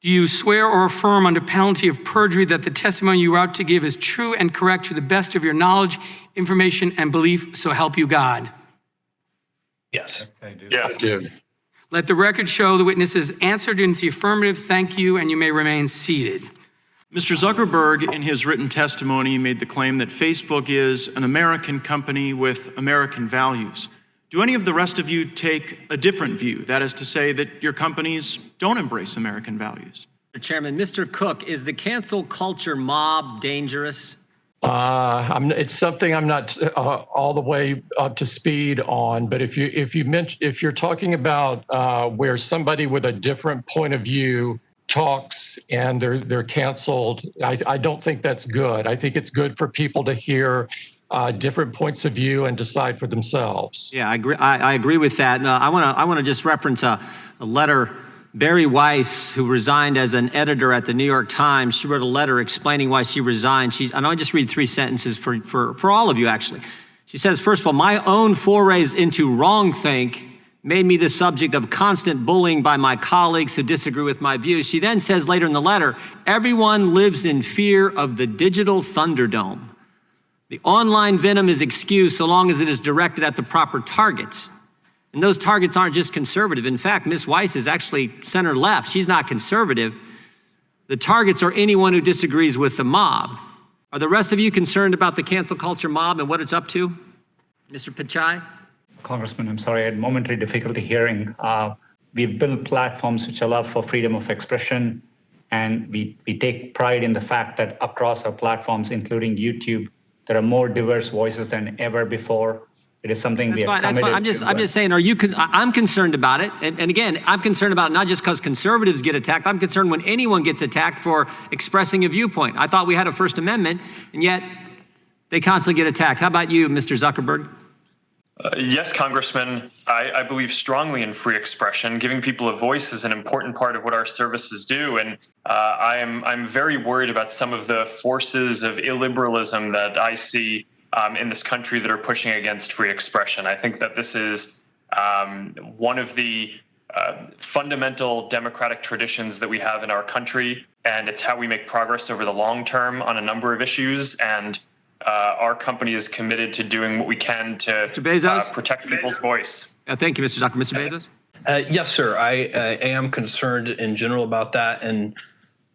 Do you swear or affirm under penalty of perjury that the testimony you are about to give is true and correct to the best of your knowledge, information, and belief, so help you God? Yes. Yes. I do. Let the record show the witnesses answered in the affirmative. Thank you, and you may remain seated. Mr. Zuckerberg, in his written testimony, made the claim that Facebook is an American company with American values. Do any of the rest of you take a different view? That is to say that your companies don't embrace American values? Mr. Chairman, Mr. Cook, is the cancel culture mob dangerous? It's something I'm not all the way up to speed on. But if you're talking about where somebody with a different point of view talks and they're canceled, I don't think that's good. I think it's good for people to hear different points of view and decide for themselves. Yeah, I agree with that. I want to just reference a letter. Barry Weiss, who resigned as an editor at the New York Times, she wrote a letter explaining why she resigned. And I'll just read 3 sentences for all of you, actually. She says, first of all, my own forays into wrongthink made me the subject of constant bullying by my colleagues who disagree with my views. She then says later in the letter, everyone lives in fear of the digital Thunderdome. The online venom is excused so long as it is directed at the proper targets. And those targets aren't just conservative. In fact, Ms. Weiss is actually center left. She's not conservative. The targets are anyone who disagrees with the mob. Are the rest of you concerned about the cancel culture mob and what it's up to? Mr. Pichai? Congressman, I'm sorry, I had momentary difficulty hearing. We've built platforms which allow for freedom of expression, and we take pride in the fact that across our platforms, including YouTube, there are more diverse voices than ever before. It is something we are committed to. I'm just saying, I'm concerned about it. And again, I'm concerned about it not just because conservatives get attacked. I'm concerned when anyone gets attacked for expressing a viewpoint. I thought we had a First Amendment, and yet they constantly get attacked. How about you, Mr. Zuckerberg? Yes, Congressman, I believe strongly in free expression. Giving people a voice is an important part of what our services do. And I'm very worried about some of the forces of illiberalism that I see in this country that are pushing against free expression. I think that this is one of the fundamental democratic traditions that we have in our country, and it's how we make progress over the long term on a number of issues. And our company is committed to doing what we can to protect people's voice. Thank you, Mr. Zuckerberg. Mr. Bezos? Yes, sir. I am concerned in general about that. And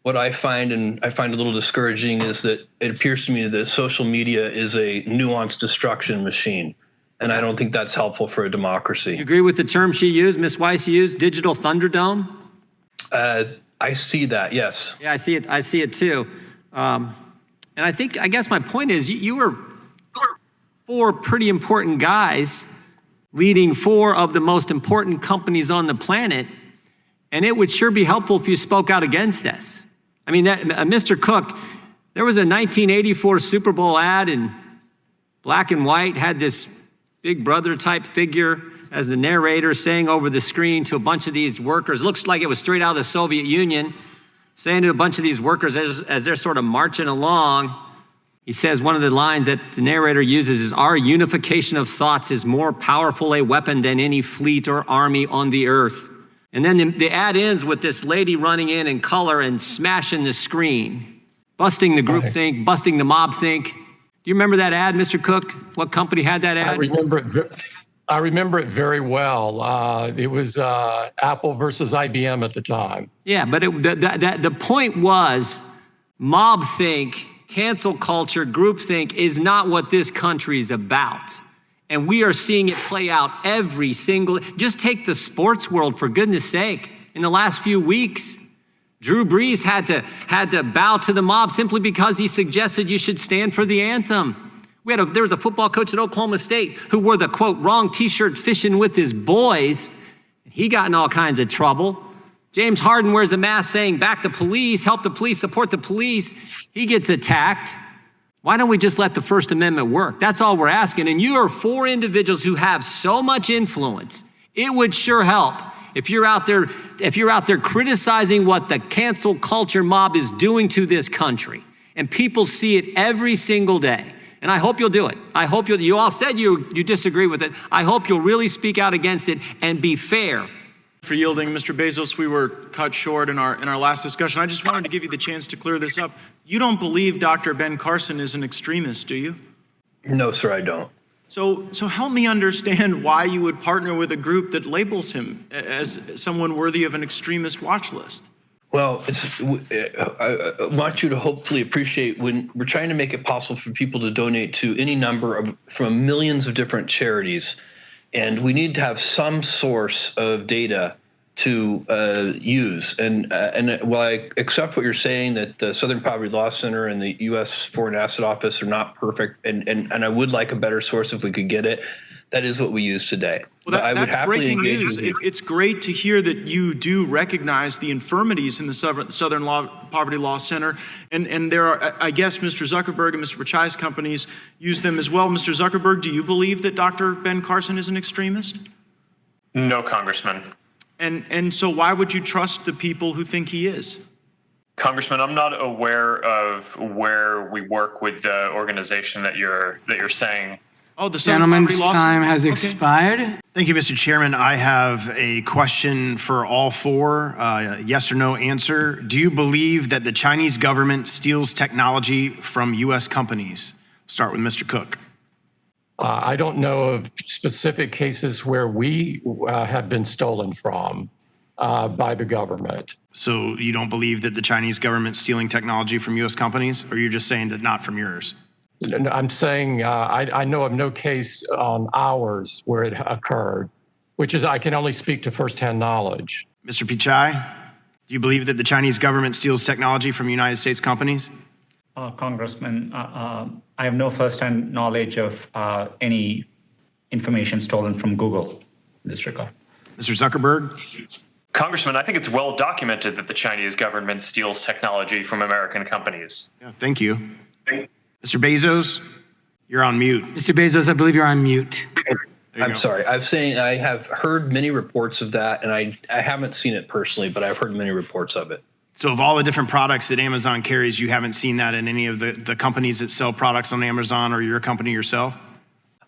what I find a little discouraging is that it appears to me that social media is a nuanced destruction machine. And I don't think that's helpful for a democracy. You agree with the term she used, Ms. Weiss used, digital Thunderdome? I see that, yes. Yeah, I see it too. And I guess my point is you were 4 pretty important guys leading 4 of the most important companies on the planet. And it would sure be helpful if you spoke out against this. I mean, Mr. Cook, there was a 1984 Super Bowl ad in black and white, had this Big Brother type figure as the narrator saying over the screen to a bunch of these workers, looks like it was straight out of the Soviet Union, saying to a bunch of these workers as they're sort of marching along, he says one of the lines that the narrator uses is, our unification of thoughts is more powerful a weapon than any fleet or army on the earth. And then the ad ends with this lady running in color and smashing the screen, busting the group think, busting the mob think. Do you remember that ad, Mr. Cook? What company had that ad? I remember it very well. It was Apple versus IBM at the time. Yeah, but the point was mob think, cancel culture, groupthink is not what this country is about. And we are seeing it play out every single, just take the sports world, for goodness sake. In the last few weeks, Drew Brees had to bow to the mob simply because he suggested you should stand for the anthem. There was a football coach at Oklahoma State who wore the, quote, wrong t-shirt fishing with his boys. He got in all kinds of trouble. James Harden wears a mask saying, back the police, help the police, support the police. He gets attacked. Why don't we just let the First Amendment work? That's all we're asking. And you are 4 individuals who have so much influence. It would sure help if you're out there criticizing what the cancel culture mob is doing to this country. And people see it every single day. And I hope you'll do it. I hope you all said you disagree with it. I hope you'll really speak out against it and be fair. For yielding. Mr. Bezos, we were cut short in our last discussion. I just wanted to give you the chance to clear this up. You don't believe Dr. Ben Carson is an extremist, do you? No, sir, I don't. So help me understand why you would partner with a group that labels him as someone worthy of an extremist watch list. Well, I want you to hopefully appreciate when we're trying to make it possible for people to donate to any number from millions of different charities. And we need to have some source of data to use. And while I accept what you're saying, that the Southern Poverty Law Center and the U.S. Foreign Asset Office are not perfect, and I would like a better source if we could get it, that is what we use today. Well, that's breaking news. It's great to hear that you do recognize the infirmities in the Southern Poverty Law Center. And there are, I guess, Mr. Zuckerberg and Mr. Pichai's companies use them as well. Mr. Zuckerberg, do you believe that Dr. Ben Carson is an extremist? No, Congressman. And so why would you trust the people who think he is? Congressman, I'm not aware of where we work with the organization that you're saying. Oh, the Gentleman's time has expired. Thank you, Mr. Chairman. I have a question for all four, yes or no answer. Do you believe that the Chinese government steals technology from U.S. companies? Start with Mr. Cook. I don't know of specific cases where we have been stolen from by the government. So you don't believe that the Chinese government's stealing technology from U.S. companies, or you're just saying that not from yours? I'm saying I know of no case on ours where it occurred, which is I can only speak to firsthand knowledge. Mr. Pichai, do you believe that the Chinese government steals technology from United States companies? Congressman, I have no firsthand knowledge of any information stolen from Google in this regard. Mr. Zuckerberg? Congressman, I think it's well documented that the Chinese government steals technology from American companies. Yeah, thank you. Mr. Bezos, you're on mute. Mr. Bezos, I believe you're on mute. I'm sorry. I have heard many reports of that, and I haven't seen it personally, but I've heard many reports of it. So of all the different products that Amazon carries, you haven't seen that in any of the companies that sell products on Amazon or your company yourself?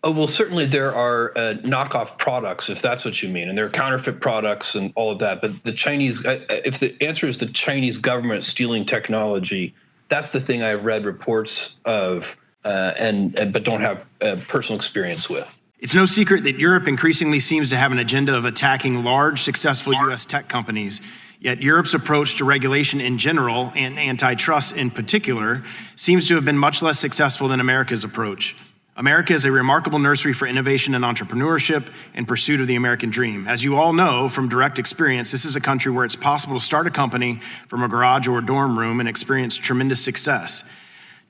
Oh, well, certainly there are knockoff products, if that's what you mean, and there are counterfeit products and all of that. But the Chinese, if the answer is the Chinese government stealing technology, that's the thing I've read reports of, but don't have personal experience with. It's no secret that Europe increasingly seems to have an agenda of attacking large, successful U.S. tech companies. Yet Europe's approach to regulation in general, and antitrust in particular, seems to have been much less successful than America's approach. America is a remarkable nursery for innovation and entrepreneurship and pursuit of the American dream. As you all know from direct experience, this is a country where it's possible to start a company from a garage or a dorm room and experience tremendous success.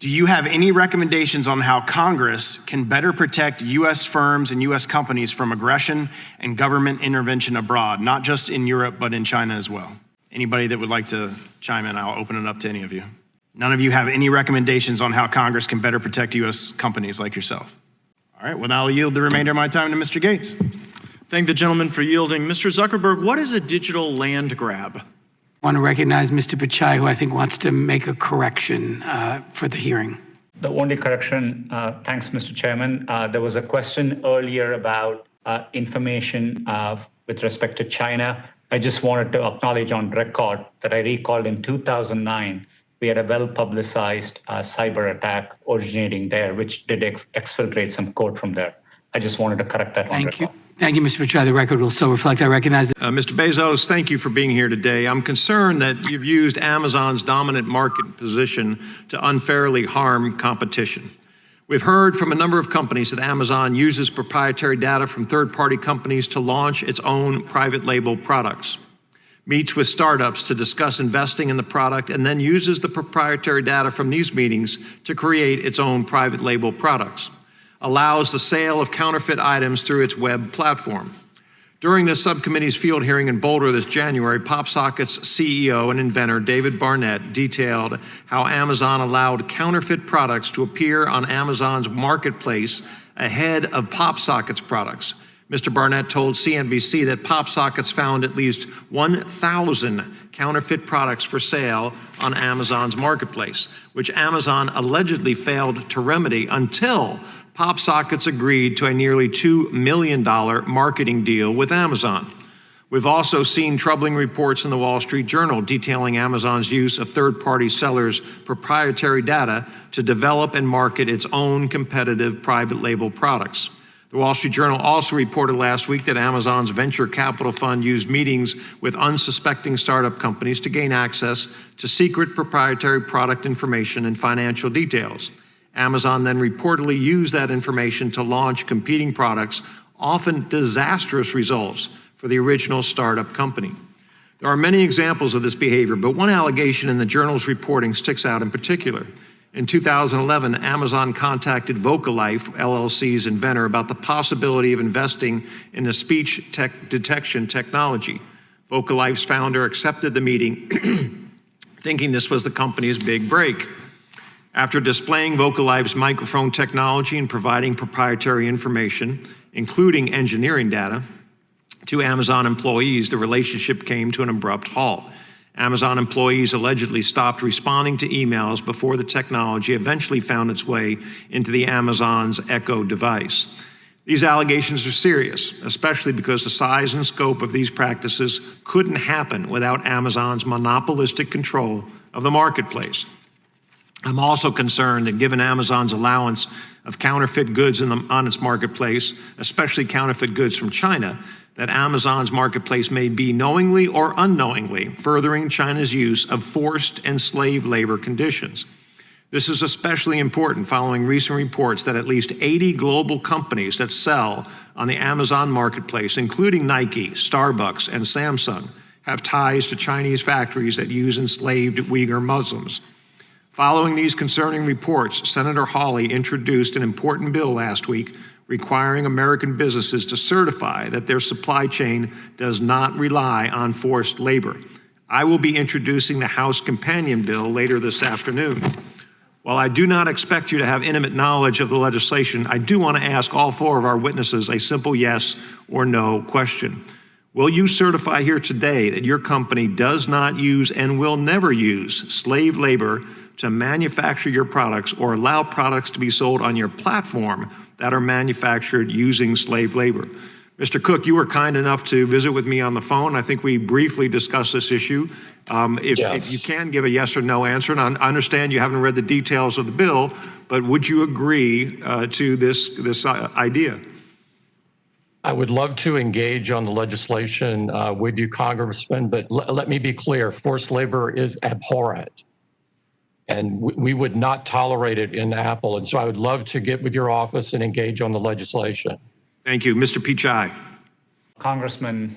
Do you have any recommendations on how Congress can better protect U.S. firms and U.S. companies from aggression and government intervention abroad, not just in Europe, but in China as well? Anybody that would like to chime in, I'll open it up to any of you. None of you have any recommendations on how Congress can better protect U.S. companies like yourself? All right, well, now I'll yield the remainder of my time to Mr. Gaetz. Thank the gentleman for yielding. Mr. Zuckerberg, what is a digital land grab? I want to recognize Mr. Pichai, who I think wants to make a correction for the hearing. The only correction, thanks, Mr. Chairman. There was a question earlier about information with respect to China. I just wanted to acknowledge on record that I recalled in 2009, we had a well-publicized cyber attack originating there, which did exfiltrate some code from there. I just wanted to correct that on record. Thank you. Thank you, Mr. Pichai. The record will so reflect. I recognize Mr. Bezos, thank you for being here today. I'm concerned that you've used Amazon's dominant market position to unfairly harm competition. We've heard from a number of companies that Amazon uses proprietary data from third-party companies to launch its own private label products, meets with startups to discuss investing in the product, and then uses the proprietary data from these meetings to create its own private label products, allows the sale of counterfeit items through its web platform. During this subcommittee's field hearing in Boulder this January, PopSocket's CEO and inventor David Barnett detailed how Amazon allowed counterfeit products to appear on Amazon's marketplace ahead of PopSocket's products. Mr. Barnett told CNBC that PopSockets found at least 1,000 counterfeit products for sale on Amazon's marketplace, which Amazon allegedly failed to remedy until PopSockets agreed to a nearly $2 million marketing deal with Amazon. We've also seen troubling reports in the Wall Street Journal detailing Amazon's use of third-party sellers' proprietary data to develop and market its own competitive private label products. The Wall Street Journal also reported last week that Amazon's venture capital fund used meetings with unsuspecting startup companies to gain access to secret proprietary product information and financial details. Amazon then reportedly used that information to launch competing products, often disastrous results for the original startup company. There are many examples of this behavior, but one allegation in the journal's reporting sticks out in particular. In 2011, Amazon contacted Vocalife, LLC's inventor, about the possibility of investing in the speech detection technology. Vocalife's founder accepted the meeting, thinking this was the company's big break. After displaying Vocalife's microphone technology and providing proprietary information, including engineering data, to Amazon employees, the relationship came to an abrupt halt. Amazon employees allegedly stopped responding to emails before the technology eventually found its way into the Amazon's Echo device. These allegations are serious, especially because the size and scope of these practices couldn't happen without Amazon's monopolistic control of the marketplace. I'm also concerned that given Amazon's allowance of counterfeit goods on its marketplace, especially counterfeit goods from China, that Amazon's marketplace may be knowingly or unknowingly furthering China's use of forced and slave labor conditions. This is especially important following recent reports that at least 80 global companies that sell on the Amazon marketplace, including Nike, Starbucks, and Samsung, have ties to Chinese factories that use enslaved Uyghur Muslims. Following these concerning reports, Senator Hawley introduced an important bill last week requiring American businesses to certify that their supply chain does not rely on forced labor. I will be introducing the House companion bill later this afternoon. While I do not expect you to have intimate knowledge of the legislation, I do want to ask all four of our witnesses a simple yes or no question. Will you certify here today that your company does not use and will never use slave labor to manufacture your products or allow products to be sold on your platform that are manufactured using slave labor? Mr. Cook, you were kind enough to visit with me on the phone. I think we briefly discussed this issue. If you can give a yes or no answer, and I understand you haven't read the details of the bill, but would you agree to this idea? I would love to engage on the legislation with you, Congressman, but let me be clear, forced labor is abhorrent. And we would not tolerate it in Apple. And so I would love to get with your office and engage on the legislation. Thank you. Mr. Pichai. Congressman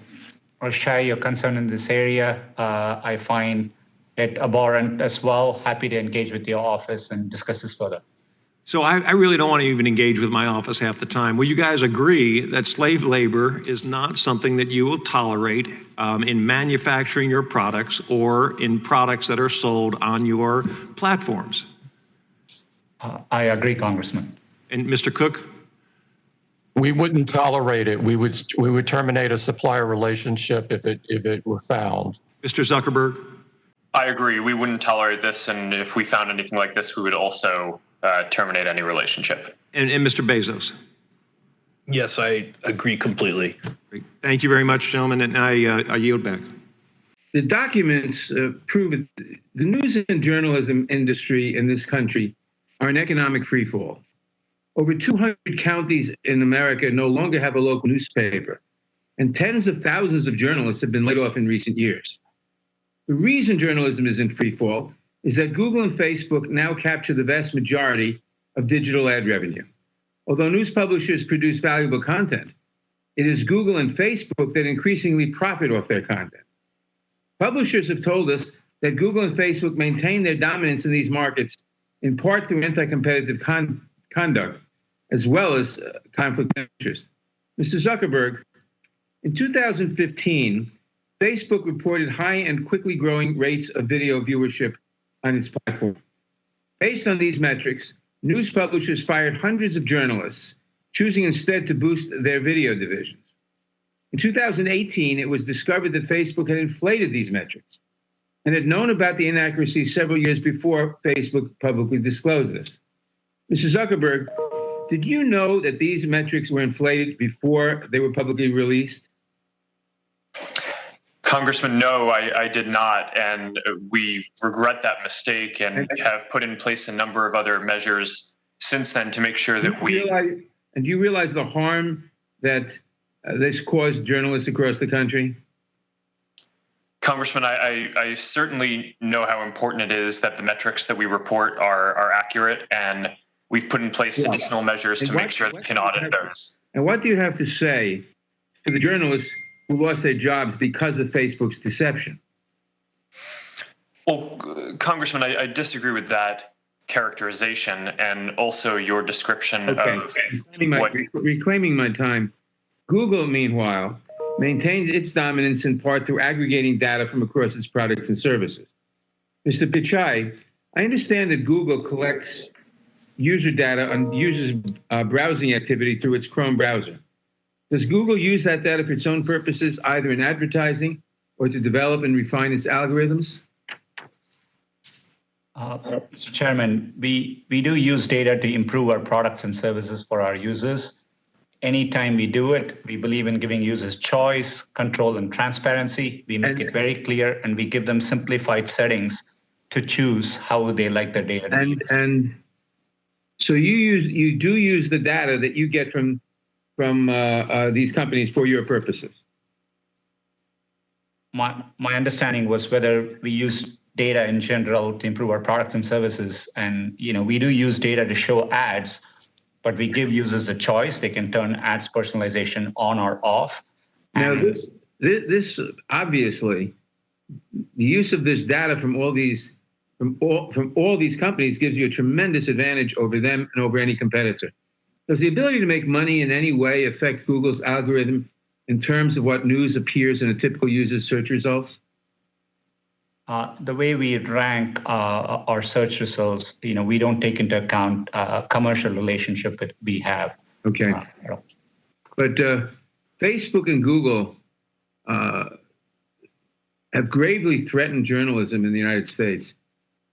Pichai, your concern in this area, I find it abhorrent as well. Happy to engage with your office and discuss this further. So I really don't want to even engage with my office half the time. Will you guys agree that slave labor is not something that you will tolerate in manufacturing your products or in products that are sold on your platforms? I agree, Congressman. And Mr. Cook? We wouldn't tolerate it. We would terminate a supplier relationship if it were found. Mr. Zuckerberg? I agree. We wouldn't tolerate this, and if we found anything like this, we would also terminate any relationship. And Mr. Bezos? Yes, I agree completely. Great. Thank you very much, gentlemen, and I yield back. The documents prove that the news and journalism industry in this country are an economic freefall. Over 200 counties in America no longer have a local newspaper, and tens of thousands of journalists have been laid off in recent years. The reason journalism is in freefall is that Google and Facebook now capture the vast majority of digital ad revenue. Although news publishers produce valuable content, it is Google and Facebook that increasingly profit off their content. Publishers have told us that Google and Facebook maintain their dominance in these markets in part through anti-competitive conduct, as well as conflict of interest. Mr. Zuckerberg, in 2015, Facebook reported high and quickly growing rates of video viewership on its platform. Based on these metrics, news publishers fired hundreds of journalists, choosing instead to boost their video divisions. In 2018, it was discovered that Facebook had inflated these metrics and had known about the inaccuracies several years before Facebook publicly disclosed this. Mr. Zuckerberg, did you know that these metrics were inflated before they were publicly released? Congressman, no, I did not. And we regret that mistake and have put in place a number of other measures since then to make sure that do you realize the harm that this caused journalists across the country? Congressman, I certainly know how important it is that the metrics that we report are accurate, and we've put in place additional measures to make sure that we can audit those. And what do you have to say to the journalists who lost their jobs because of Facebook's deception? Well, Congressman, I disagree with that characterization and also your description of reclaiming my time. Google, meanwhile, maintains its dominance in part through aggregating data from across its products and services. Mr. Pichai, I understand that Google collects user data on users' browsing activity through its Chrome browser. Does Google use that data for its own purposes, either in advertising or to develop and refine its algorithms? Mr. Chairman, we do use data to improve our products and services for our users. Anytime we do it, we believe in giving users choice, control, and transparency. We make it very clear, and we give them simplified settings to choose how they like their data. And so you do use the data that you get from these companies for your purposes. My understanding was whether we use data in general to improve our products and services, and we do use data to show ads, but we give users the choice. They can turn ads personalization on or off. Now, this obviously, the use of this data from all these companies gives you a tremendous advantage over them and over any competitor. Does the ability to make money in any way affect Google's algorithm in terms of what news appears in a typical user's search results? The way we rank our search results, we don't take into account commercial relationship that we have. Okay. But Facebook and Google have gravely threatened journalism in the United States.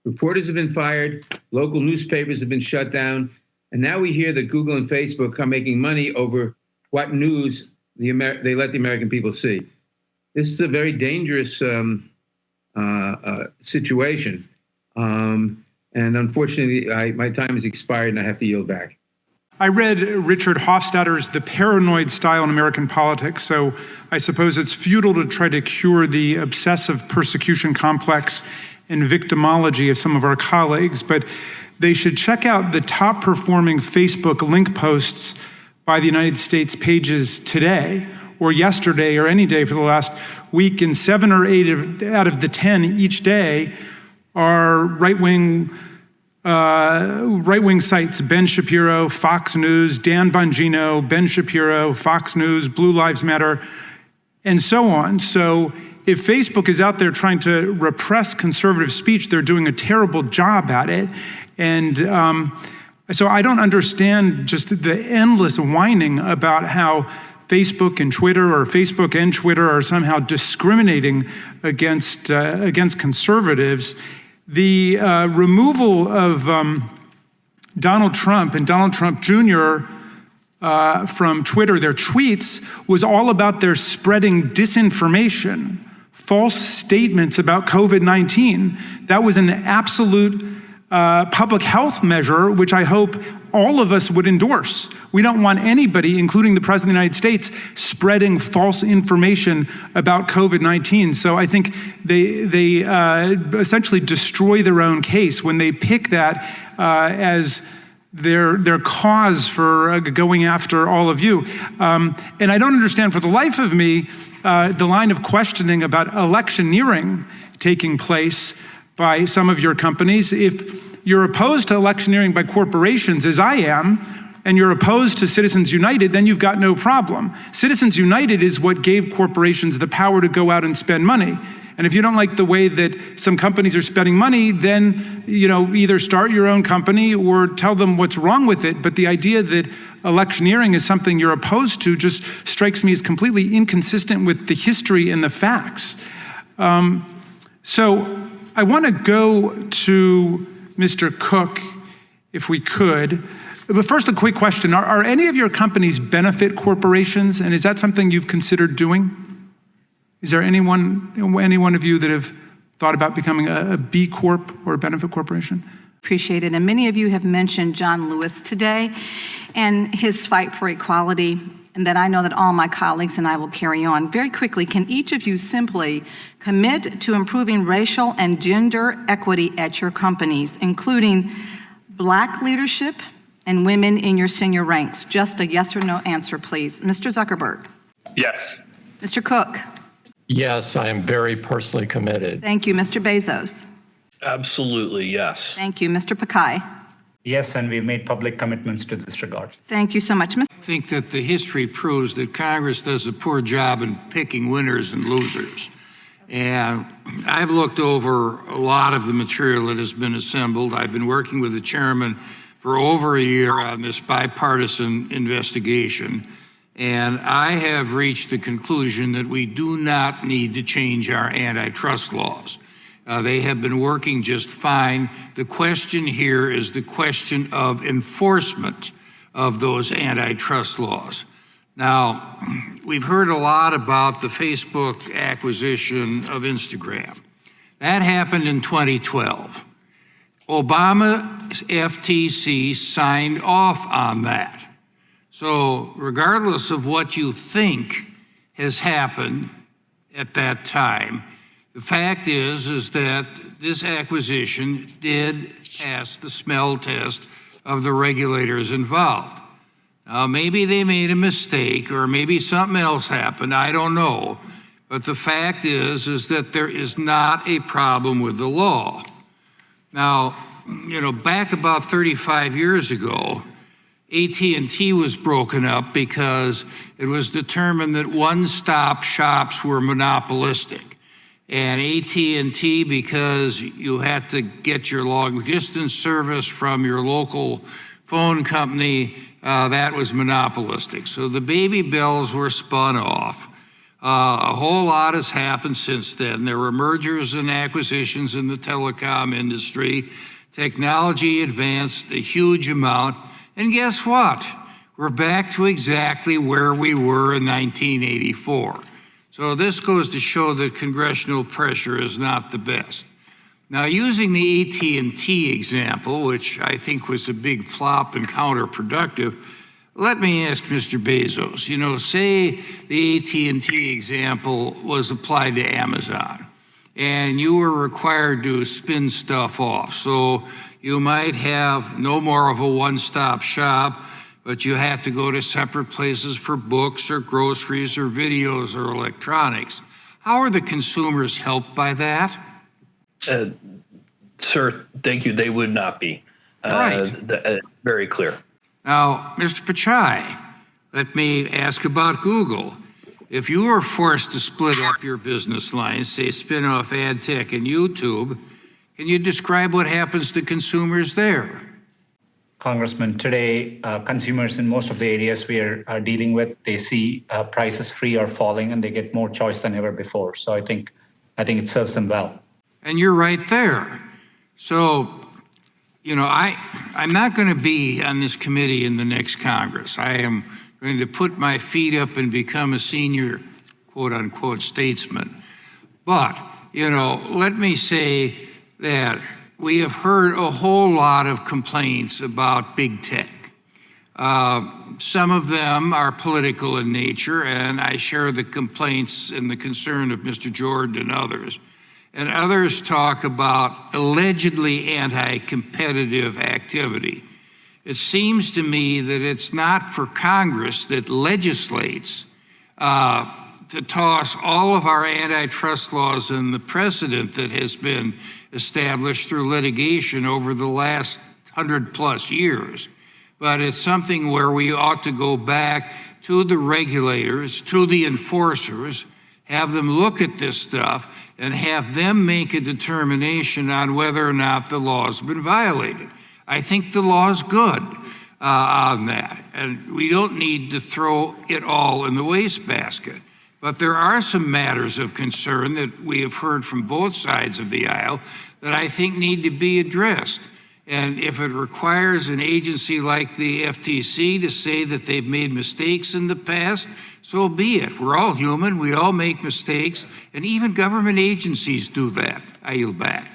Reporters have been fired, local newspapers have been shut down, and now we hear that Google and Facebook are making money over what news they let the American people see. This is a very dangerous situation. And unfortunately, my time has expired and I have to yield back. I read Richard Hofstadter's The Paranoid Style in American Politics, so I suppose it's futile to try to cure the obsessive persecution complex and victimology of some of our colleagues, but they should check out the top performing Facebook link posts by the United States pages today or yesterday or any day for the last week, and 7 or 8 out of the 10 each day are right-wing sites: Ben Shapiro, Fox News, Dan Bongino, Ben Shapiro, Fox News, Blue Lives Matter, and so on. So if Facebook is out there trying to repress conservative speech, they're doing a terrible job at it. And so I don't understand just the endless whining about how Facebook and Twitter, or Facebook and Twitter, are somehow discriminating against conservatives. The removal of Donald Trump and Donald Trump Jr. From Twitter, their tweets, was all about their spreading disinformation, false statements about COVID-19. That was an absolute public health measure, which I hope all of us would endorse. We don't want anybody, including the President of the United States, spreading false information about COVID-19. So I think they essentially destroy their own case when they pick that as their cause for going after all of you. And I don't understand for the life of me the line of questioning about electioneering taking place by some of your companies. If you're opposed to electioneering by corporations, as I am, and you're opposed to Citizens United, then you've got no problem. Citizens United is what gave corporations the power to go out and spend money. And if you don't like the way that some companies are spending money, then either start your own company or tell them what's wrong with it. But the idea that electioneering is something you're opposed to just strikes me as completely inconsistent with the history and the facts. So I want to go to Mr. Cook, if we could. But first, a quick question. Are any of your companies benefit corporations? And is that something you've considered doing? Is there any one of you that have thought about becoming a B Corp or a benefit corporation? Appreciate it. And many of you have mentioned John Lewis today and his fight for equality, and that I know that all my colleagues and I will carry on. Very quickly, can each of you simply commit to improving racial and gender equity at your companies, including Black leadership and women in your senior ranks? Just a yes or no answer, please. Mr. Zuckerberg. Yes. Mr. Cook. Yes, I am very personally committed. Thank you. Mr. Bezos. Absolutely, yes. Thank you. Mr. Pichai. Yes, and we've made public commitments to this regard. Thank you so much. Mr. I think that the history proves that Congress does a poor job in picking winners and losers. And I've looked over a lot of the material that has been assembled. I've been working with the chairman for over a year on this bipartisan investigation. And I have reached the conclusion that we do not need to change our antitrust laws. They have been working just fine. The question here is the question of enforcement of those antitrust laws. Now, we've heard a lot about the Facebook acquisition of Instagram. That happened in 2012. Obama's FTC signed off on that. So regardless of what you think has happened at that time, the fact is that this acquisition did pass the smell test of the regulators involved. Now, maybe they made a mistake or maybe something else happened, I don't know. But the fact is that there is not a problem with the law. Now, back about 35 years ago, AT&T was broken up because it was determined that one-stop shops were monopolistic. And AT&T, because you had to get your long-distance service from your local phone company, that was monopolistic. So the baby bells were spun off. A whole lot has happened since then. There were mergers and acquisitions in the telecom industry. Technology advanced a huge amount. And guess what? We're back to exactly where we were in 1984. So this goes to show that congressional pressure is not the best. Now, using the AT&T example, which I think was a big flop and counterproductive, let me ask Mr. Bezos, say the AT&T example was applied to Amazon and you were required to spin stuff off. So you might have no more of a one-stop shop, but you have to go to separate places for books or groceries or videos or electronics. How are the consumers helped by that? Sir, thank you. They would not be. Right. Very clear. Now, Mr. Pichai, let me ask about Google. If you were forced to split up your business lines, say spin off ad tech and YouTube, can you describe what happens to consumers there? Congressman, today, consumers in most of the areas we are dealing with, they see prices free or falling and they get more choice than ever before. So I think it serves them well. And you're right there. So, I'm not going to be on this committee in the next Congress. I am going to put my feet up and become a senior, quote unquote, statesman. But, let me say that we have heard a whole lot of complaints about big tech. Some of them are political in nature, and I share the complaints and the concern of Mr. Jordan and others. And others talk about allegedly anti-competitive activity. It seems to me that it's not for Congress that legislates to toss all of our antitrust laws and the precedent that has been established through litigation over the last 100+ years. But it's something where we ought to go back to the regulators, to the enforcers, have them look at this stuff and have them make a determination on whether or not the law's been violated. I think the law's good on that, and we don't need to throw it all in the wastebasket. But there are some matters of concern that we have heard from both sides of the aisle that I think need to be addressed. And if it requires an agency like the FTC to say that they've made mistakes in the past, so be it. We're all human, we all make mistakes, and even government agencies do that. I yield back.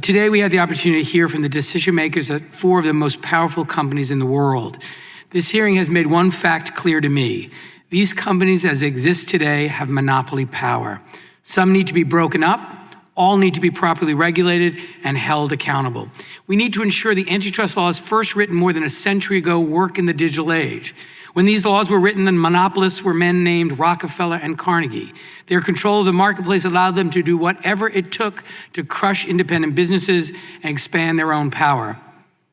Today, we had the opportunity to hear from the decision makers at 4 of the most powerful companies in the world. This hearing has made one fact clear to me. These companies, as they exist today, have monopoly power. Some need to be broken up. All need to be properly regulated and held accountable. We need to ensure the antitrust laws first written more than a century ago work in the digital age. When these laws were written, the monopolists were men named Rockefeller and Carnegie. Their control of the marketplace allowed them to do whatever it took to crush independent businesses and expand their own power.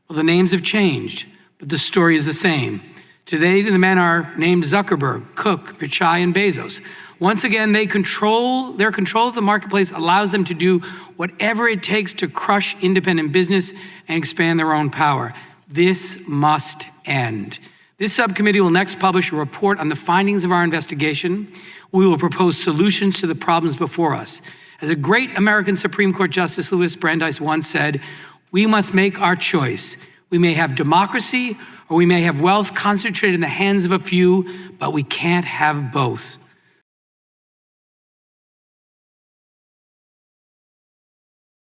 Well, the names have changed, but the story is the same. Today, the men are named Zuckerberg, Cook, Pichai, and Bezos. Once again, their control of the marketplace allows them to do whatever it takes to crush independent business and expand their own power. This must end. This subcommittee will next publish a report on the findings of our investigation. We will propose solutions to the problems before us. As a great American Supreme Court Justice Louis Brandeis once said, we must make our choice. We may have democracy or we may have wealth concentrated in the hands of a few, but we can't have both.